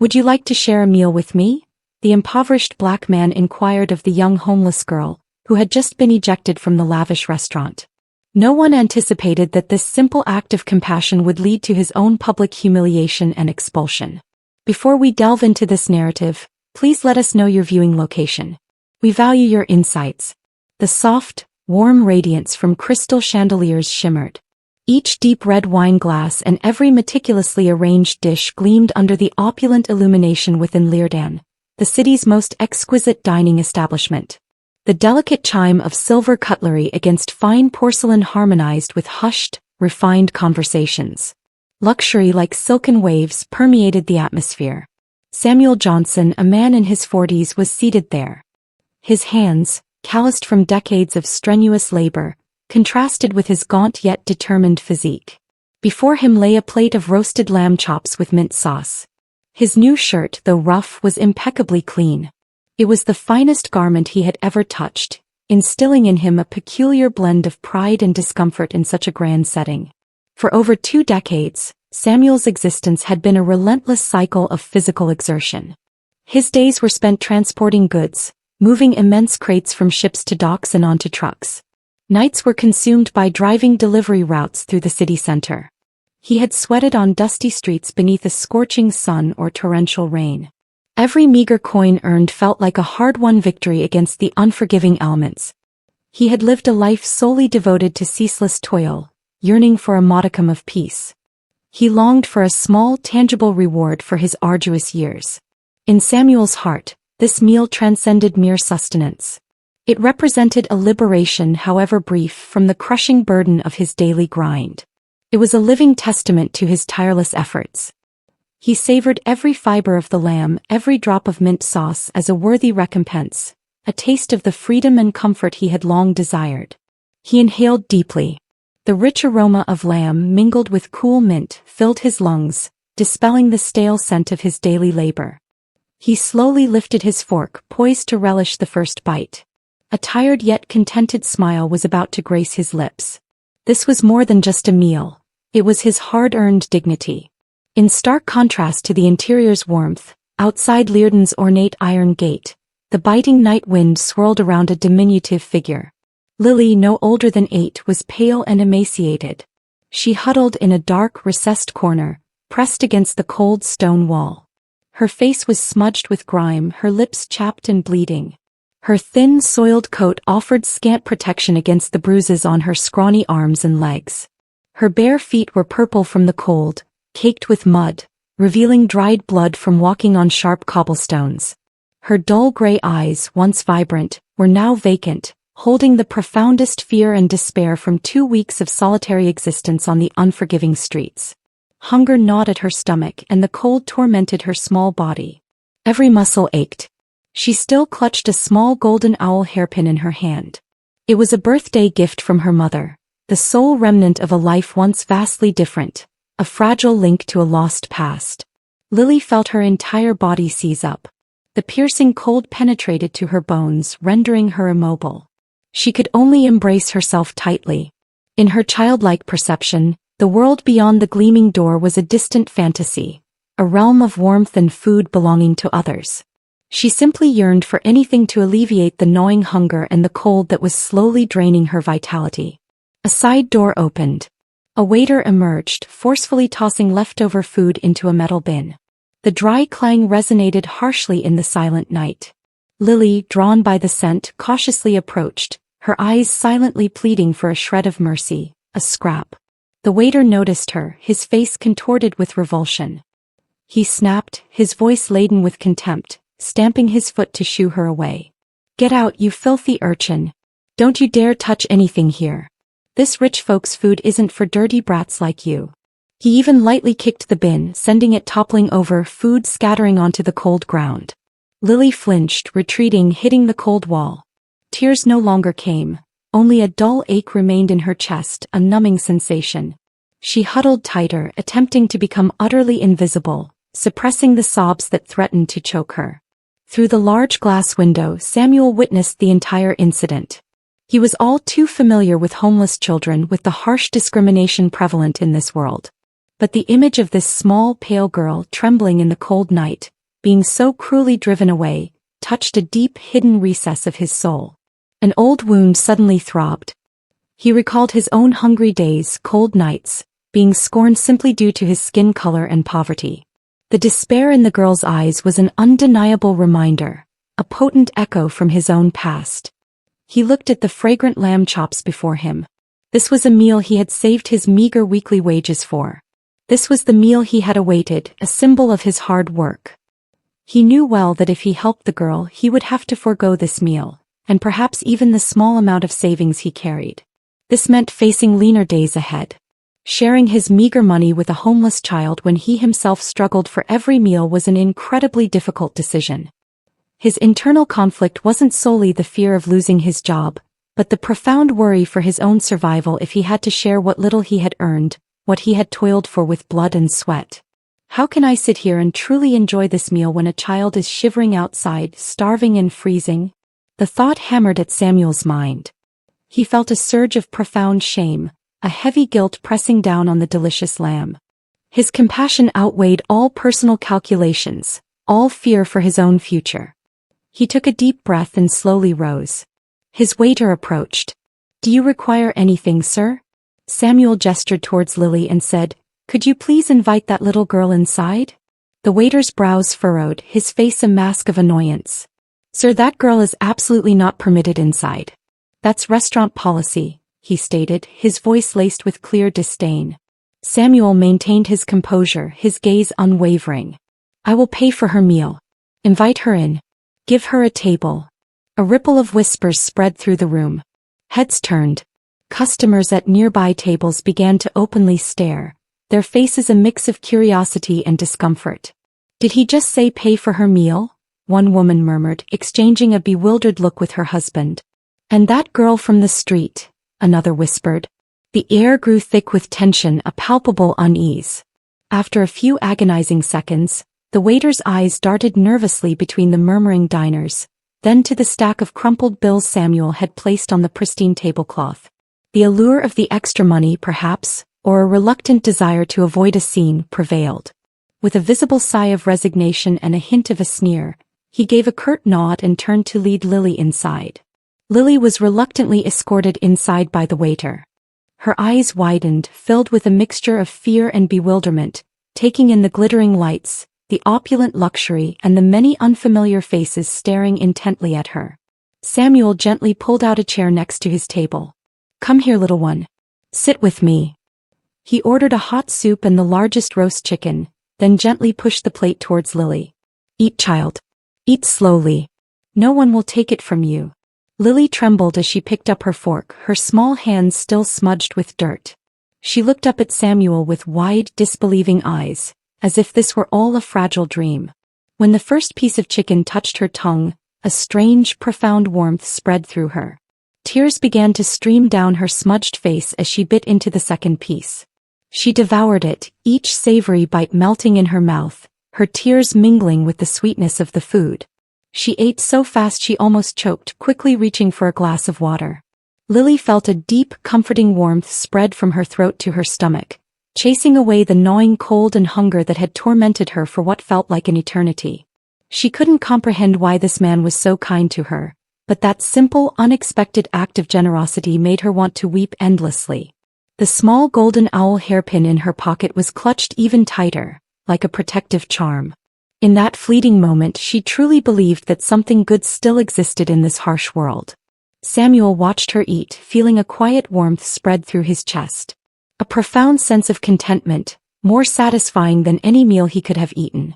"Would you like to share a meal with me?" the impoverished black man inquired of the young homeless girl, who had just been ejected from the lavish restaurant. No one anticipated that this simple act of compassion would lead to his own public humiliation and expulsion. Before we delve into this narrative, please let us know your viewing location. We value your insights. The soft, warm radiance from crystal chandeliers shimmered. Each deep red wine glass and every meticulously arranged dish gleamed under the opulent illumination within Leerdan, the city's most exquisite dining establishment. The delicate chime of silver cutlery against fine porcelain harmonized with hushed, refined conversations. Luxury like silken waves permeated the atmosphere. Samuel Johnson, a man in his 40s, was seated there. His hands, calloused from decades of strenuous labor, contrasted with his gaunt yet determined physique. Before him lay a plate of roasted lamb chops with mint sauce. His new shirt, though rough, was impeccably clean. It was the finest garment he had ever touched, instilling in him a peculiar blend of pride and discomfort in such a grand setting. For over 2 decades, Samuel's existence had been a relentless cycle of physical exertion. His days were spent transporting goods, moving immense crates from ships to docks and onto trucks. Nights were consumed by driving delivery routes through the city center. He had sweated on dusty streets beneath a scorching sun or torrential rain. Every meager coin earned felt like a hard-won victory against the unforgiving elements. He had lived a life solely devoted to ceaseless toil, yearning for a modicum of peace. He longed for a small, tangible reward for his arduous years. In Samuel's heart, this meal transcended mere sustenance. It represented a liberation, however brief, from the crushing burden of his daily grind. It was a living testament to his tireless efforts. He savored every fiber of the lamb, every drop of mint sauce as a worthy recompense, a taste of the freedom and comfort he had long desired. He inhaled deeply. The rich aroma of lamb mingled with cool mint filled his lungs, dispelling the stale scent of his daily labor. He slowly lifted his fork, poised to relish the first bite. A tired yet contented smile was about to grace his lips. This was more than just a meal. It was his hard-earned dignity. In stark contrast to the interior's warmth, outside Leerdan's ornate iron gate, the biting night wind swirled around a diminutive figure. Lily, no older than 8, was pale and emaciated. She huddled in a dark, recessed corner, pressed against the cold stone wall. Her face was smudged with grime, her lips chapped and bleeding. Her thin, soiled coat offered scant protection against the bruises on her scrawny arms and legs. Her bare feet were purple from the cold, caked with mud, revealing dried blood from walking on sharp cobblestones. Her dull gray eyes, once vibrant, were now vacant, holding the profoundest fear and despair from 2 weeks of solitary existence on the unforgiving streets. Hunger gnawed at her stomach and the cold tormented her small body. Every muscle ached. She still clutched a small golden owl hairpin in her hand. It was a birthday gift from her mother, the sole remnant of a life once vastly different, a fragile link to a lost past. Lily felt her entire body seize up. The piercing cold penetrated to her bones, rendering her immobile. She could only embrace herself tightly. In her childlike perception, the world beyond the gleaming door was a distant fantasy, a realm of warmth and food belonging to others. She simply yearned for anything to alleviate the gnawing hunger and the cold that was slowly draining her vitality. A side door opened. A waiter emerged, forcefully tossing leftover food into a metal bin. The dry clang resonated harshly in the silent night. Lily, drawn by the scent, cautiously approached, her eyes silently pleading for a shred of mercy, a scrap. The waiter noticed her, his face contorted with revulsion. He snapped, his voice laden with contempt, stamping his foot to shoo her away. "Get out, you filthy urchin. Don't you dare touch anything here. This rich folks' food isn't for dirty brats like you." He even lightly kicked the bin, sending it toppling over, food scattering onto the cold ground. Lily flinched, retreating, hitting the cold wall. Tears no longer came. Only a dull ache remained in her chest, a numbing sensation. She huddled tighter, attempting to become utterly invisible, suppressing the sobs that threatened to choke her. Through the large glass window, Samuel witnessed the entire incident. He was all too familiar with homeless children, with the harsh discrimination prevalent in this world. But the image of this small, pale girl trembling in the cold night, being so cruelly driven away, touched a deep, hidden recess of his soul. An old wound suddenly throbbed. He recalled his own hungry days, cold nights, being scorned simply due to his skin color and poverty. The despair in the girl's eyes was an undeniable reminder, a potent echo from his own past. He looked at the fragrant lamb chops before him. This was a meal he had saved his meager weekly wages for. This was the meal he had awaited, a symbol of his hard work. He knew well that if he helped the girl, he would have to forego this meal, and perhaps even the small amount of savings he carried. This meant facing leaner days ahead. Sharing his meager money with a homeless child when he himself struggled for every meal was an incredibly difficult decision. His internal conflict wasn't solely the fear of losing his job, but the profound worry for his own survival if he had to share what little he had earned, what he had toiled for with blood and sweat. How can I sit here and truly enjoy this meal when a child is shivering outside, starving and freezing? The thought hammered at Samuel's mind. He felt a surge of profound shame, a heavy guilt pressing down on the delicious lamb. His compassion outweighed all personal calculations, all fear for his own future. He took a deep breath and slowly rose. His waiter approached. "Do you require anything, sir?" Samuel gestured towards Lily and said, "Could you please invite that little girl inside?" The waiter's brows furrowed, his face a mask of annoyance. "Sir, that girl is absolutely not permitted inside. That's restaurant policy," he stated, his voice laced with clear disdain. Samuel maintained his composure, his gaze unwavering. "I will pay for her meal. Invite her in. Give her a table." A ripple of whispers spread through the room. Heads turned. Customers at nearby tables began to openly stare, their faces a mix of curiosity and discomfort. "Did he just say pay for her meal?" one woman murmured, exchanging a bewildered look with her husband. "And that girl from the street," another whispered. The air grew thick with tension, a palpable unease. After a few agonizing seconds, the waiter's eyes darted nervously between the murmuring diners, then to the stack of crumpled bills Samuel had placed on the pristine tablecloth. The allure of the extra money, perhaps, or a reluctant desire to avoid a scene, prevailed. With a visible sigh of resignation and a hint of a sneer, he gave a curt nod and turned to lead Lily inside. Lily was reluctantly escorted inside by the waiter. Her eyes widened, filled with a mixture of fear and bewilderment, taking in the glittering lights, the opulent luxury and the many unfamiliar faces staring intently at her. Samuel gently pulled out a chair next to his table. "Come here, little one. Sit with me." He ordered a hot soup and the largest roast chicken, then gently pushed the plate towards Lily. "Eat, child. Eat slowly. No one will take it from you." Lily trembled as she picked up her fork, her small hands still smudged with dirt. She looked up at Samuel with wide, disbelieving eyes, as if this were all a fragile dream. When the first piece of chicken touched her tongue, a strange, profound warmth spread through her. Tears began to stream down her smudged face as she bit into the second piece. She devoured it, each savory bite melting in her mouth, her tears mingling with the sweetness of the food. She ate so fast she almost choked, quickly reaching for a glass of water. Lily felt a deep, comforting warmth spread from her throat to her stomach, chasing away the gnawing cold and hunger that had tormented her for what felt like an eternity. She couldn't comprehend why this man was so kind to her, but that simple, unexpected act of generosity made her want to weep endlessly. The small golden owl hairpin in her pocket was clutched even tighter, like a protective charm. In that fleeting moment she truly believed that something good still existed in this harsh world. Samuel watched her eat, feeling a quiet warmth spread through his chest. A profound sense of contentment, more satisfying than any meal he could have eaten.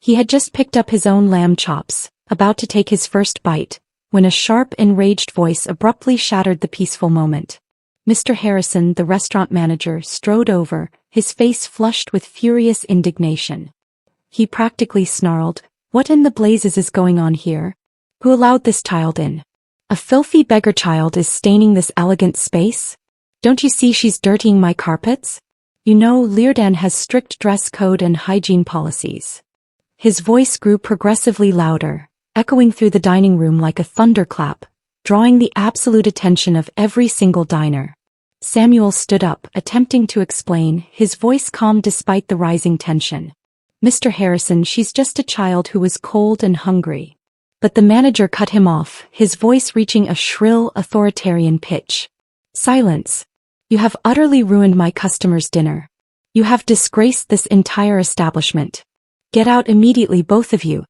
He had just picked up his own lamb chops, about to take his first bite, when a sharp, enraged voice abruptly shattered the peaceful moment. Mr. Harrison, the restaurant manager, strode over, his face flushed with furious indignation. He practically snarled, "What in the blazes is going on here? Who allowed this child in? A filthy beggar child is staining this elegant space? Don't you see she's dirtying my carpets? You know, Leardan has strict dress code and hygiene policies." His voice grew progressively louder, echoing through the dining room like a thunderclap, drawing the absolute attention of every single diner. Samuel stood up, attempting to explain, his voice calm despite the rising tension. "Mr. Harrison, she's just a child who was cold and hungry." But the manager cut him off, his voice reaching a shrill, authoritarian pitch. "Silence. You have utterly ruined my customer's dinner. You have disgraced this entire establishment. Get out immediately, both of you.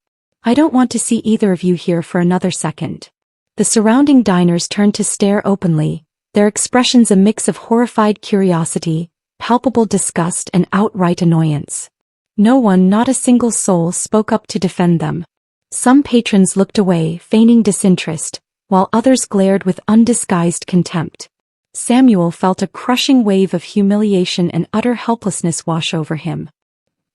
I don't want to see either of you here for another second." The surrounding diners turned to stare openly, their expressions a mix of horrified curiosity, palpable disgust, and outright annoyance. No one, not a single soul, spoke up to defend them. Some patrons looked away, feigning disinterest, while others glared with undisguised contempt. Samuel felt a crushing wave of humiliation and utter helplessness wash over him.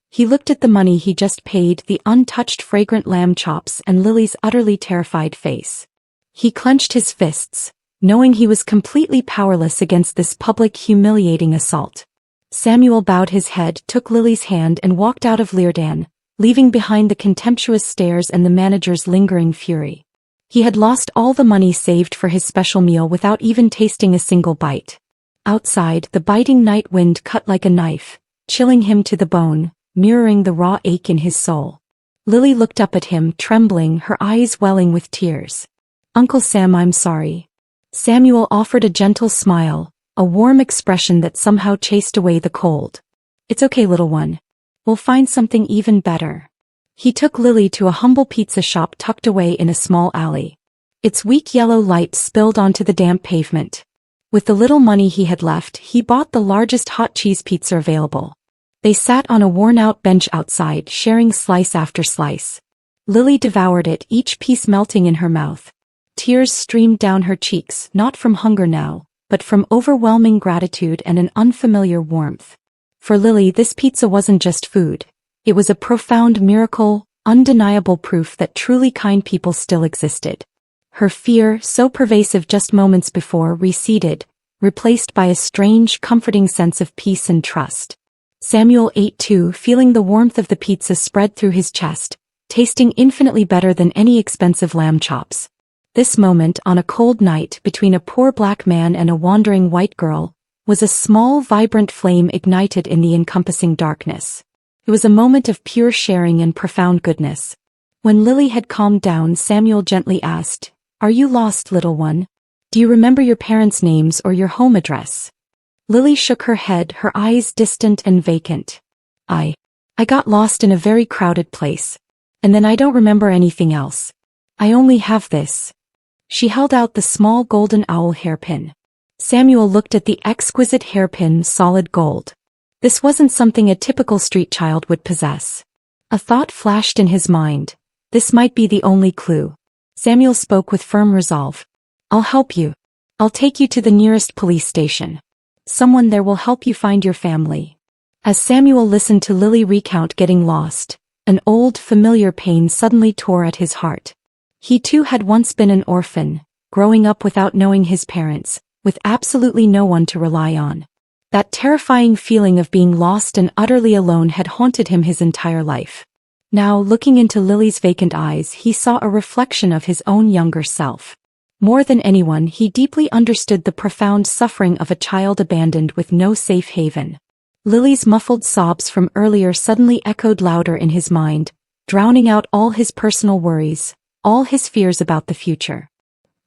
He looked at the money he just paid, the untouched fragrant lamb chops, and Lily's utterly terrified face. He clenched his fists, knowing he was completely powerless against this public humiliating assault. Samuel bowed his head, took Lily's hand, and walked out of Leardan, leaving behind the contemptuous stares and the manager's lingering fury. He had lost all the money saved for his special meal without even tasting a single bite. Outside, the biting night wind cut like a knife, chilling him to the bone, mirroring the raw ache in his soul. Lily looked up at him, trembling, her eyes welling with tears. "Uncle Sam, I'm sorry." Samuel offered a gentle smile, a warm expression that somehow chased away the cold. "It's okay, little one. We'll find something even better." He took Lily to a humble pizza shop tucked away in a small alley. Its weak yellow light spilled onto the damp pavement. With the little money he had left, he bought the largest hot cheese pizza available. They sat on a worn-out bench outside, sharing slice after slice. Lily devoured it, each piece melting in her mouth. Tears streamed down her cheeks, not from hunger now, but from overwhelming gratitude and an unfamiliar warmth. For Lily, this pizza wasn't just food. It was a profound miracle, undeniable proof that truly kind people still existed. Her fear, so pervasive just moments before, receded, replaced by a strange, comforting sense of peace and trust. Samuel ate too, feeling the warmth of the pizza spread through his chest, tasting infinitely better than any expensive lamb chops. This moment, on a cold night between a poor black man and a wandering white girl, was a small, vibrant flame ignited in the encompassing darkness. It was a moment of pure sharing and profound goodness. When Lily had calmed down, Samuel gently asked, "Are you lost, little one? Do you remember your parents' names or your home address?" Lily shook her head, her eyes distant and vacant. I got lost in a very crowded place. And then I don't remember anything else. I only have this." She held out the small golden owl hairpin. Samuel looked at the exquisite hairpin, solid gold. This wasn't something a typical street child would possess. A thought flashed in his mind. This might be the only clue. Samuel spoke with firm resolve. "I'll help you. I'll take you to the nearest police station. Someone there will help you find your family." As Samuel listened to Lily recount getting lost, an old, familiar pain suddenly tore at his heart. He too had once been an orphan, growing up without knowing his parents, with absolutely no one to rely on. That terrifying feeling of being lost and utterly alone had haunted him his entire life. Now, looking into Lily's vacant eyes, he saw a reflection of his own younger self. More than anyone, he deeply understood the profound suffering of a child abandoned with no safe haven. Lily's muffled sobs from earlier suddenly echoed louder in his mind, drowning out all his personal worries, all his fears about the future.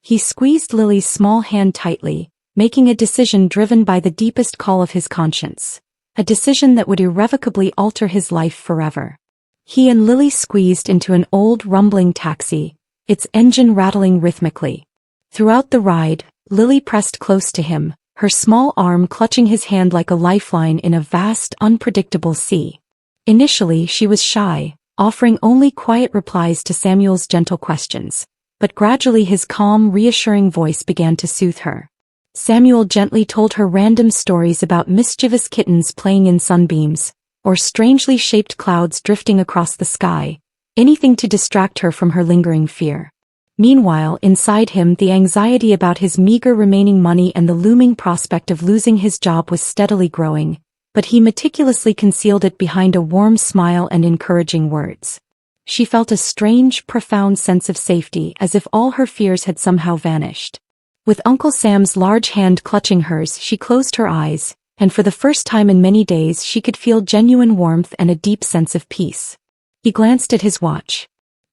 He squeezed Lily's small hand tightly, making a decision driven by the deepest call of his conscience. A decision that would irrevocably alter his life forever. He and Lily squeezed into an old rumbling taxi, its engine rattling rhythmically. Throughout the ride, Lily pressed close to him, her small arm clutching his hand like a lifeline in a vast, unpredictable sea. Initially, she was shy, offering only quiet replies to Samuel's gentle questions, but gradually his calm, reassuring voice began to soothe her. Samuel gently told her random stories about mischievous kittens playing in sunbeams, or strangely shaped clouds drifting across the sky, anything to distract her from her lingering fear. Meanwhile, inside him, the anxiety about his meager remaining money and the looming prospect of losing his job was steadily growing, but he meticulously concealed it behind a warm smile and encouraging words. She felt a strange, profound sense of safety, as if all her fears had somehow vanished. With Uncle Sam's large hand clutching hers, she closed her eyes, and for the first time in many days she could feel genuine warmth and a deep sense of peace. He glanced at his watch.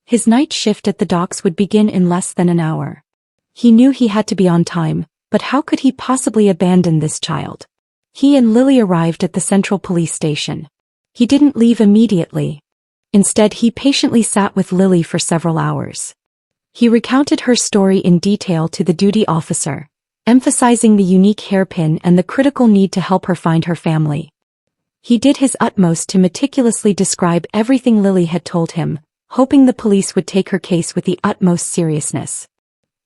His night shift at the docks would begin in less than an hour. He knew he had to be on time, but how could he possibly abandon this child? He and Lily arrived at the central police station. He didn't leave immediately. Instead, he patiently sat with Lily for several hours. He recounted her story in detail to the duty officer, emphasizing the unique hairpin and the critical need to help her find her family. He did his utmost to meticulously describe everything Lily had told him, hoping the police would take her case with the utmost seriousness.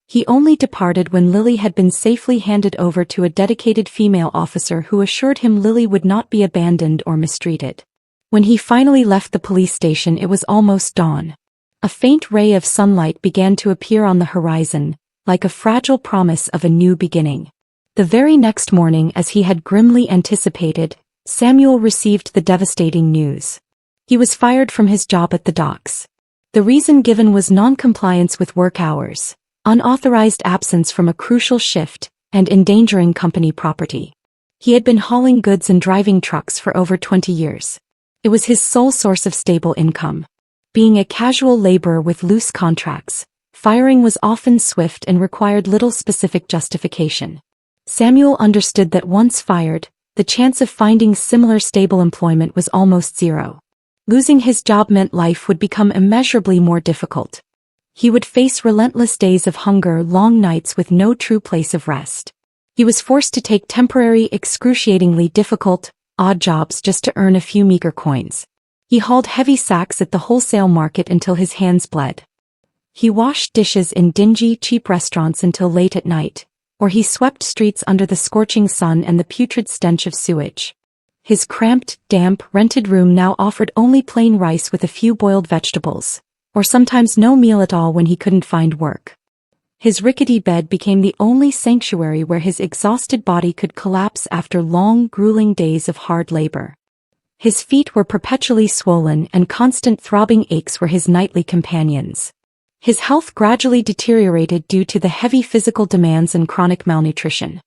He only departed when Lily had been safely handed over to a dedicated female officer who assured him Lily would not be abandoned or mistreated. When he finally left the police station, it was almost dawn. A faint ray of sunlight began to appear on the horizon, like a fragile promise of a new beginning. The very next morning, as he had grimly anticipated, Samuel received the devastating news. He was fired from his job at the docks. The reason given was non-compliance with work hours, unauthorized absence from a crucial shift, and endangering company property. He had been hauling goods and driving trucks for over 20 years. It was his sole source of stable income. Being a casual laborer with loose contracts, firing was often swift and required little specific justification. Samuel understood that once fired, the chance of finding similar stable employment was almost zero. Losing his job meant life would become immeasurably more difficult. He would face relentless days of hunger, long nights with no true place of rest. He was forced to take temporary, excruciatingly difficult, odd jobs just to earn a few meager coins. He hauled heavy sacks at the wholesale market until his hands bled. He washed dishes in dingy, cheap restaurants until late at night, or he swept streets under the scorching sun and the putrid stench of sewage. His cramped, damp, rented room now offered only plain rice with a few boiled vegetables, or sometimes no meal at all when he couldn't find work. His rickety bed became the only sanctuary where his exhausted body could collapse after long, grueling days of hard labor. His feet were perpetually swollen and constant throbbing aches were his nightly companions. His health gradually deteriorated due to the heavy physical demands and chronic malnutrition.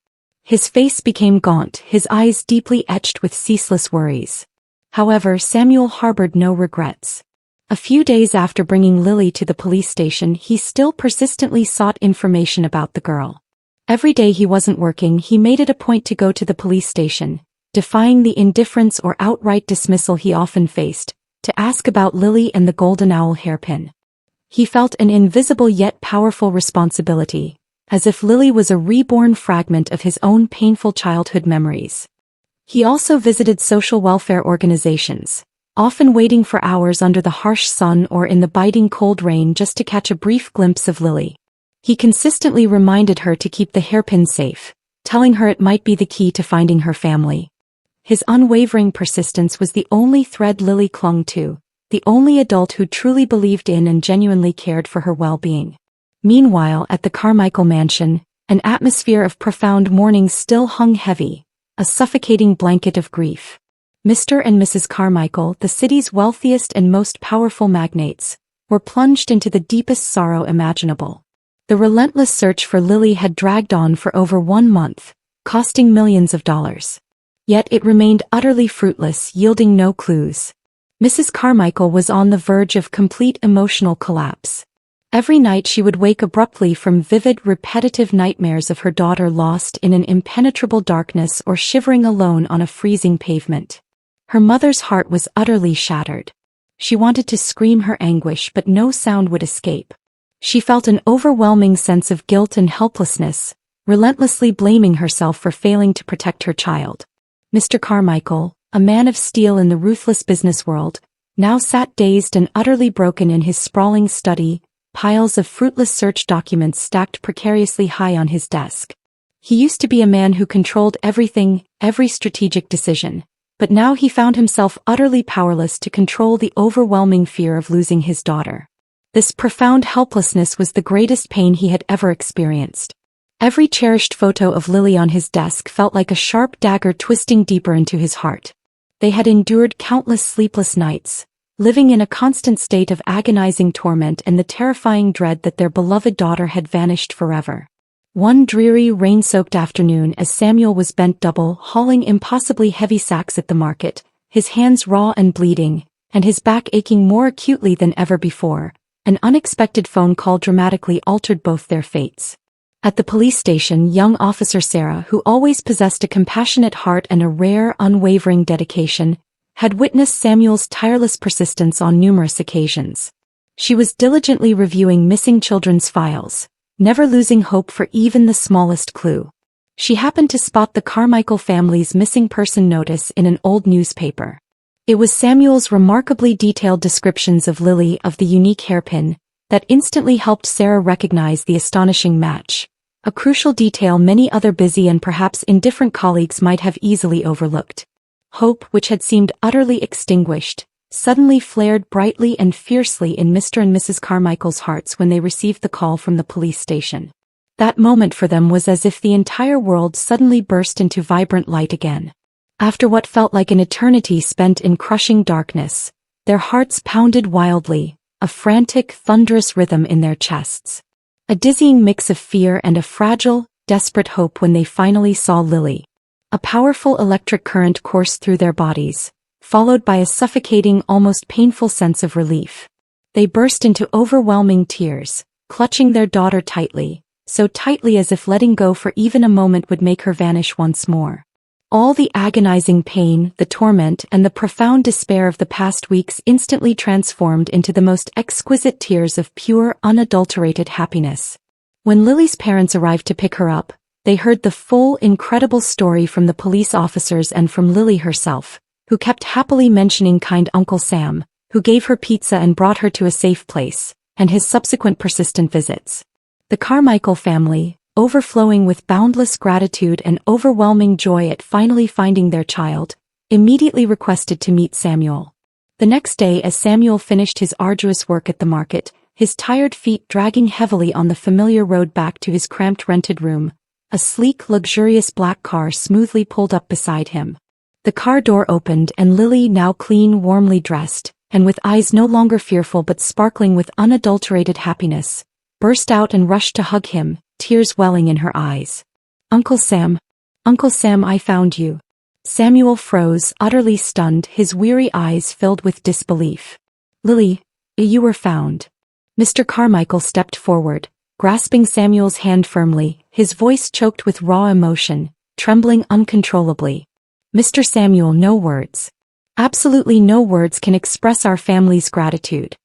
His face became gaunt, his eyes deeply etched with ceaseless worries. However, Samuel harbored no regrets. A few days after bringing Lily to the police station, he still persistently sought information about the girl. Every day he wasn't working, he made it a point to go to the police station, defying the indifference or outright dismissal he often faced, to ask about Lily and the golden owl hairpin. He felt an invisible yet powerful responsibility, as if Lily was a reborn fragment of his own painful childhood memories. He also visited social welfare organizations, often waiting for hours under the harsh sun or in the biting cold rain just to catch a brief glimpse of Lily. He consistently reminded her to keep the hairpin safe, telling her it might be the key to finding her family. His unwavering persistence was the only thread Lily clung to, the only adult who truly believed in and genuinely cared for her well-being. Meanwhile, at the Carmichael mansion, an atmosphere of profound mourning still hung heavy, a suffocating blanket of grief. Mr. and Mrs. Carmichael, the city's wealthiest and most powerful magnates, were plunged into the deepest sorrow imaginable. The relentless search for Lily had dragged on for over 1 month, costing millions of dollars. Yet it remained utterly fruitless, yielding no clues. Mrs. Carmichael was on the verge of complete emotional collapse. Every night she would wake abruptly from vivid, repetitive nightmares of her daughter lost in an impenetrable darkness or shivering alone on a freezing pavement. Her mother's heart was utterly shattered. She wanted to scream her anguish, but no sound would escape. She felt an overwhelming sense of guilt and helplessness, relentlessly blaming herself for failing to protect her child. Mr. Carmichael, a man of steel in the ruthless business world, now sat dazed and utterly broken in his sprawling study, piles of fruitless search documents stacked precariously high on his desk. He used to be a man who controlled everything, every strategic decision, but now he found himself utterly powerless to control the overwhelming fear of losing his daughter. This profound helplessness was the greatest pain he had ever experienced. Every cherished photo of Lily on his desk felt like a sharp dagger twisting deeper into his heart. They had endured countless sleepless nights, living in a constant state of agonizing torment and the terrifying dread that their beloved daughter had vanished forever. One dreary, rain-soaked afternoon as Samuel was bent double, hauling impossibly heavy sacks at the market, his hands raw and bleeding, and his back aching more acutely than ever before, an unexpected phone call dramatically altered both their fates. At the police station, young Officer Sarah, who always possessed a compassionate heart and a rare, unwavering dedication, had witnessed Samuel's tireless persistence on numerous occasions. She was diligently reviewing missing children's files, never losing hope for even the smallest clue. She happened to spot the Carmichael family's missing person notice in an old newspaper. It was Samuel's remarkably detailed descriptions of Lily of the unique hairpin that instantly helped Sarah recognize the astonishing match, a crucial detail many other busy and perhaps indifferent colleagues might have easily overlooked. Hope, which had seemed utterly extinguished, suddenly flared brightly and fiercely in Mr. and Mrs. Carmichael's hearts when they received the call from the police station. That moment for them was as if the entire world suddenly burst into vibrant light again. After what felt like an eternity spent in crushing darkness, their hearts pounded wildly, a frantic, thunderous rhythm in their chests. A dizzying mix of fear and a fragile, desperate hope when they finally saw Lily. A powerful electric current coursed through their bodies, followed by a suffocating, almost painful sense of relief. They burst into overwhelming tears, clutching their daughter tightly, so tightly as if letting go for even a moment would make her vanish once more. All the agonizing pain, the torment, and the profound despair of the past weeks instantly transformed into the most exquisite tears of pure, unadulterated happiness. When Lily's parents arrived to pick her up, they heard the full, incredible story from the police officers and from Lily herself, who kept happily mentioning kind Uncle Sam, who gave her pizza and brought her to a safe place, and his subsequent persistent visits. The Carmichael family, overflowing with boundless gratitude and overwhelming joy at finally finding their child, immediately requested to meet Samuel. The next day, as Samuel finished his arduous work at the market, his tired feet dragging heavily on the familiar road back to his cramped rented room, a sleek, luxurious black car smoothly pulled up beside him. The car door opened and Lily, now clean, warmly dressed, and with eyes no longer fearful but sparkling with unadulterated happiness, burst out and rushed to hug him, tears welling in her eyes. Uncle Sam, I found you." Samuel froze, utterly stunned, his weary eyes filled with disbelief. "Lily, you were found." Mr. Carmichael stepped forward, grasping Samuel's hand firmly, his voice choked with raw emotion, trembling uncontrollably. "Mr. Samuel, no words. Absolutely no words can express our family's gratitude.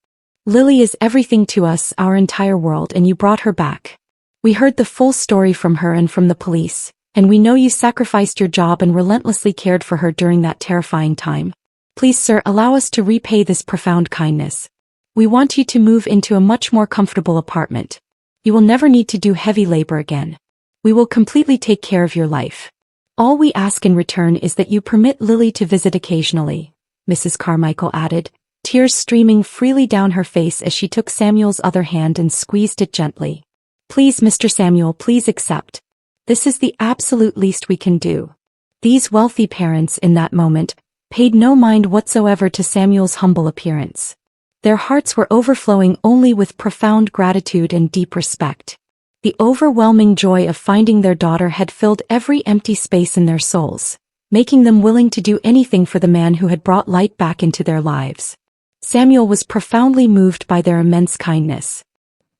Lily is everything to us, our entire world, and you brought her back. We heard the full story from her and from the police, and we know you sacrificed your job and relentlessly cared for her during that terrifying time. Please, sir, allow us to repay this profound kindness. We want you to move into a much more comfortable apartment. You will never need to do heavy labor again. We will completely take care of your life. All we ask in return is that you permit Lily to visit occasionally," Mrs. Carmichael added, tears streaming freely down her face as she took Samuel's other hand and squeezed it gently. "Please, Mr. Samuel, please accept. This is the absolute least we can do." These wealthy parents in that moment paid no mind whatsoever to Samuel's humble appearance. Their hearts were overflowing only with profound gratitude and deep respect. The overwhelming joy of finding their daughter had filled every empty space in their souls, making them willing to do anything for the man who had brought light back into their lives. Samuel was profoundly moved by their immense kindness.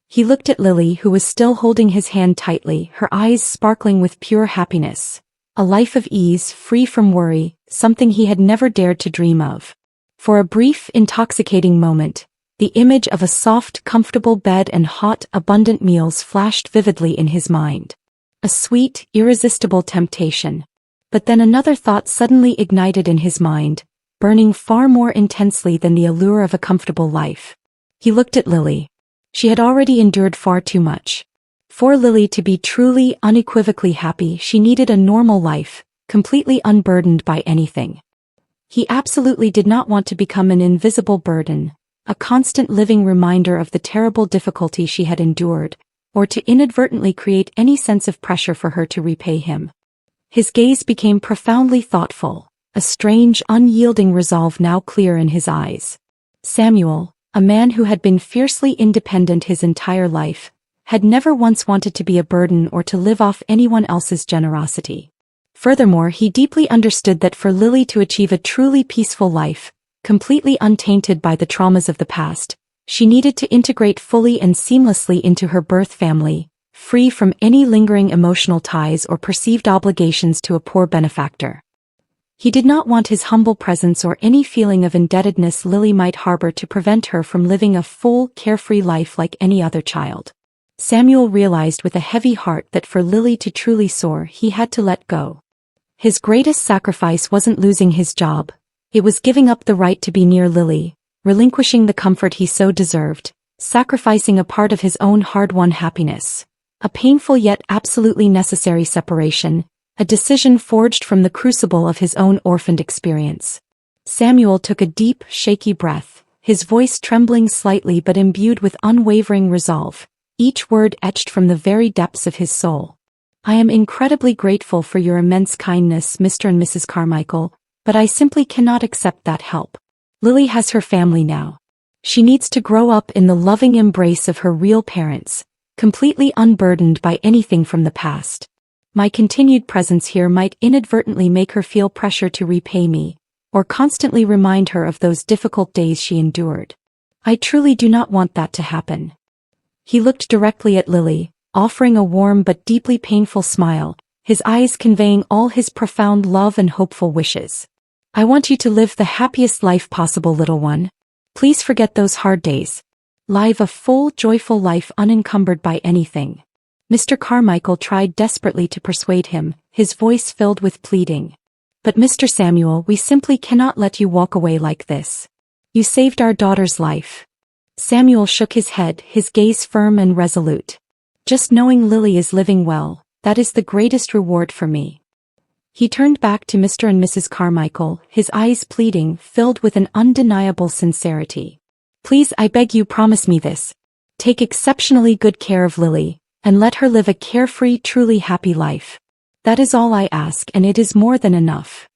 He looked at Lily, who was still holding his hand tightly, her eyes sparkling with pure happiness. A life of ease, free from worry, something he had never dared to dream of. For a brief, intoxicating moment, the image of a soft, comfortable bed and hot, abundant meals flashed vividly in his mind. A sweet, irresistible temptation. But then another thought suddenly ignited in his mind, burning far more intensely than the allure of a comfortable life. He looked at Lily. She had already endured far too much. For Lily to be truly, unequivocally happy, she needed a normal life, completely unburdened by anything. He absolutely did not want to become an invisible burden, a constant living reminder of the terrible difficulty she had endured, or to inadvertently create any sense of pressure for her to repay him. His gaze became profoundly thoughtful, a strange, unyielding resolve now clear in his eyes. Samuel, a man who had been fiercely independent his entire life, had never once wanted to be a burden or to live off anyone else's generosity. Furthermore, he deeply understood that for Lily to achieve a truly peaceful life, completely untainted by the traumas of the past, she needed to integrate fully and seamlessly into her birth family, free from any lingering emotional ties or perceived obligations to a poor benefactor. He did not want his humble presence or any feeling of indebtedness Lily might harbor to prevent her from living a full, carefree life like any other child. Samuel realized with a heavy heart that for Lily to truly soar, he had to let go. His greatest sacrifice wasn't losing his job, it was giving up the right to be near Lily, relinquishing the comfort he so deserved, sacrificing a part of his own hard-won happiness. A painful yet absolutely necessary separation, a decision forged from the crucible of his own orphaned experience. Samuel took a deep, shaky breath, his voice trembling slightly but imbued with unwavering resolve, each word etched from the very depths of his soul. "I am incredibly grateful for your immense kindness, Mr. and Mrs. Carmichael, but I simply cannot accept that help. Lily has her family now. She needs to grow up in the loving embrace of her real parents, completely unburdened by anything from the past. My continued presence here might inadvertently make her feel pressure to repay me, or constantly remind her of those difficult days she endured. I truly do not want that to happen." He looked directly at Lily, offering a warm but deeply painful smile, his eyes conveying all his profound love and hopeful wishes. "I want you to live the happiest life possible, little one. Please forget those hard days. Live a full, joyful life unencumbered by anything." Mr. Carmichael tried desperately to persuade him, his voice filled with pleading. "But Mr. Samuel, we simply cannot let you walk away like this. You saved our daughter's life." Samuel shook his head, his gaze firm and resolute. "Just knowing Lily is living well, that is the greatest reward for me." He turned back to Mr. and Mrs. Carmichael, his eyes pleading, filled with an undeniable sincerity. "Please, I beg you, promise me this. Take exceptionally good care of Lily, and let her live a carefree, truly happy life. That is all I ask, and it is more than enough."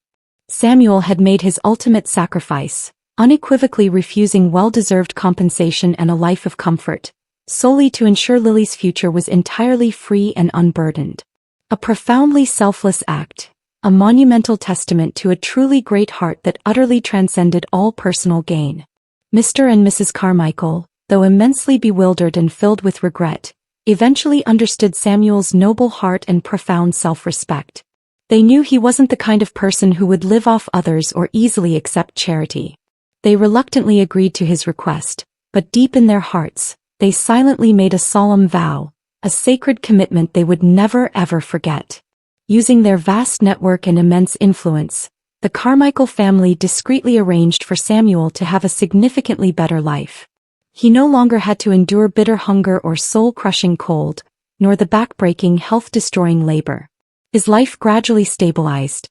Samuel had made his ultimate sacrifice, unequivocally refusing well-deserved compensation and a life of comfort, solely to ensure Lily's future was entirely free and unburdened. A profoundly selfless act, a monumental testament to a truly great heart that utterly transcended all personal gain. Mr. and Mrs. Carmichael, though immensely bewildered and filled with regret, eventually understood Samuel's noble heart and profound self-respect. They knew he wasn't the kind of person who would live off others or easily accept charity. They reluctantly agreed to his request, but deep in their hearts, they silently made a solemn vow, a sacred commitment they would never ever forget. Using their vast network and immense influence, the Carmichael family discreetly arranged for Samuel to have a significantly better life. He no longer had to endure bitter hunger or soul-crushing cold, nor the back-breaking, health-destroying labor. His life gradually stabilized.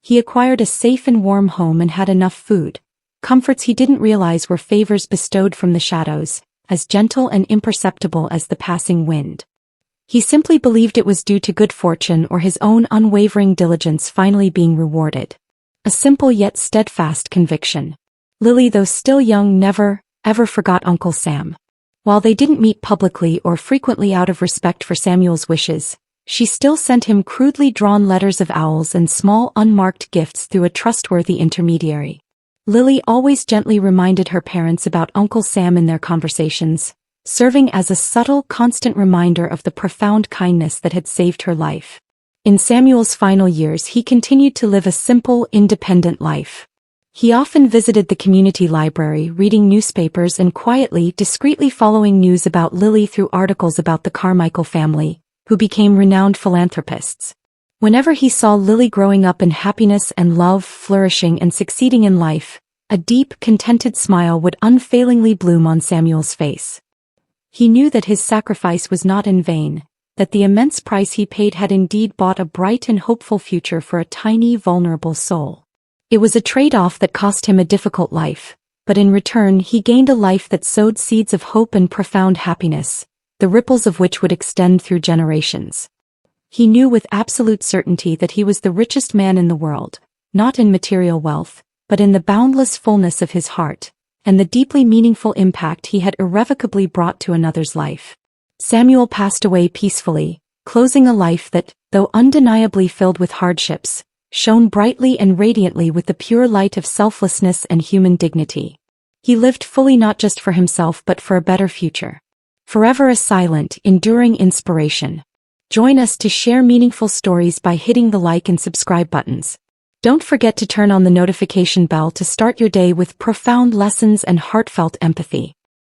He acquired a safe and warm home and had enough food, comforts he didn't realize were favors bestowed from the shadows, as gentle and imperceptible as the passing wind. He simply believed it was due to good fortune or his own unwavering diligence finally being rewarded. A simple yet steadfast conviction. Lily, though still young, never, ever forgot Uncle Sam. While they didn't meet publicly or frequently out of respect for Samuel's wishes, she still sent him crudely drawn letters of owls and small unmarked gifts through a trustworthy intermediary. Lily always gently reminded her parents about Uncle Sam in their conversations, serving as a subtle, constant reminder of the profound kindness that had saved her life. In Samuel's final years, he continued to live a simple, independent life. He often visited the community library, reading newspapers and quietly, discreetly following news about Lily through articles about the Carmichael family, who became renowned philanthropists. Whenever he saw Lily growing up in happiness and love, flourishing and succeeding in life, a deep, contented smile would unfailingly bloom on Samuel's face. He knew that his sacrifice was not in vain, that the immense price he paid had indeed bought a bright and hopeful future for a tiny, vulnerable soul. It was a trade-off that cost him a difficult life, but in return he gained a life that sowed seeds of hope and profound happiness, the ripples of which would extend through generations. He knew with absolute certainty that he was the richest man in the world, not in material wealth, but in the boundless fullness of his heart, and the deeply meaningful impact he had irrevocably brought to another's life. Samuel passed away peacefully, closing a life that, though undeniably filled with hardships, shone brightly and radiantly with the pure light of selflessness and human dignity. He lived fully not just for himself but for a better future. Forever a silent, enduring inspiration. Join us to share meaningful stories by hitting the like and subscribe buttons. Don't forget to turn on the notification bell to start your day with profound lessons and heartfelt empathy.